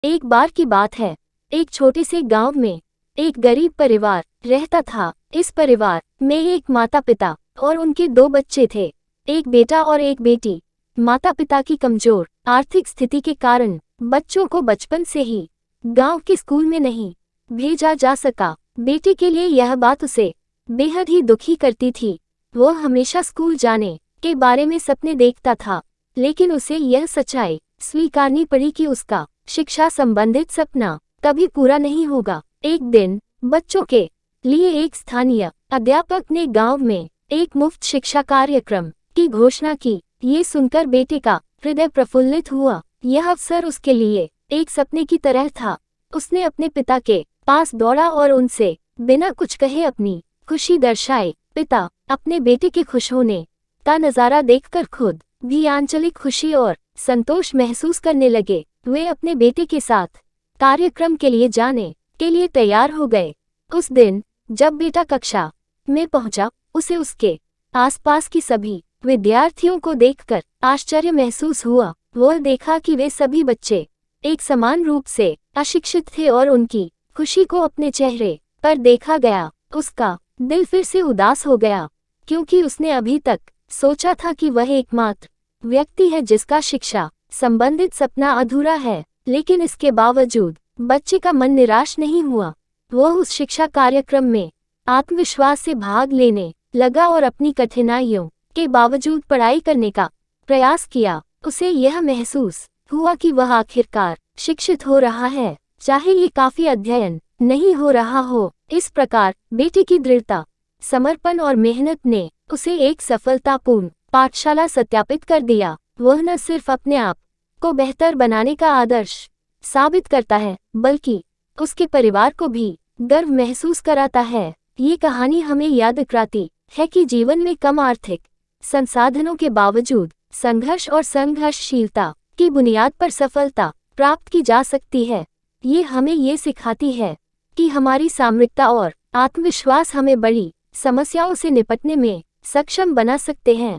एक बार की बात है, एक छोटे से गांव में एक गरीब परिवार रहता था। इस परिवार में एक माता पिता और उनके दो बच्चे थे, एक बेटा और एक बेटी। माता पिता की कमजोर आर्थिक स्थिति के कारण बच्चों को बचपन से ही गांव के स्कूल में नहीं भेजा जा सका। बेटी के लिए यह बात उसे बेहद ही दुखी करती थी। वो हमेशा स्कूल जाने के बारे में सपने देखता था, लेकिन उसे यह सच्चाई स्वीकारनी पड़ी कि उसका शिक्षा संबंधित सपना कभी पूरा नहीं होगा। एक दिन बच्चों के लिए एक स्थानीय अध्यापक ने गांव में एक मुफ्त शिक्षा कार्यक्रम की घोषणा की। ये सुनकर बेटे का हृदय प्रफुल्लित हुआ। यह अवसर उसके लिए एक सपने की तरह था। उसने अपने पिता के पास दौड़ा और उनसे बिना कुछ कहे अपनी खुशी दर्शाई। पिता अपने बेटे के खुश होने का नजारा देखकर खुद भी आंचलिक खुशी और संतोष महसूस करने लगे। वे अपने बेटे के साथ कार्यक्रम के लिए जाने के लिए तैयार हो गए। उस दिन जब बेटा कक्षा में पहुंचा, उसे उसके आसपास की सभी विद्यार्थियों को देखकर आश्चर्य महसूस हुआ। वह देखा कि वे सभी बच्चे एक समान रूप से अशिक्षित थे और उनकी खुशी को अपने चेहरे पर देखा गया। उसका दिल फिर से उदास हो गया, क्योंकि उसने अभी तक सोचा था कि वह एकमात्र व्यक्ति है जिसका शिक्षा संबंधित सपना अधूरा है। लेकिन इसके बावजूद बच्चे का मन निराश नहीं हुआ। वह उस शिक्षा कार्यक्रम में आत्मविश्वास से भाग लेने लगा और अपनी कठिनाइयों के बावजूद पढ़ाई करने का प्रयास किया। उसे यह महसूस हुआ कि वह आखिरकार शिक्षित हो रहा है, चाहे ये काफी अध्ययन नहीं हो रहा हो। इस प्रकार बेटे की दृढ़ता, समर्पण और मेहनत ने उसे एक सफलतापूर्ण पाठशाला सत्यापित कर दिया। वह न सिर्फ अपने आप को बेहतर बनाने का आदर्श साबित करता है, बल्कि उसके परिवार को भी गर्व महसूस कराता है। ये कहानी हमें याद दिलाती है कि जीवन में कम आर्थिक संसाधनों के बावजूद संघर्ष और संघर्षशीलता की बुनियाद पर सफलता प्राप्त की जा सकती है। ये हमें ये सिखाती है कि हमारी सामर्थ्य और आत्मविश्वास हमें बड़ी समस्याओं से निपटने में सक्षम बना सकते हैं।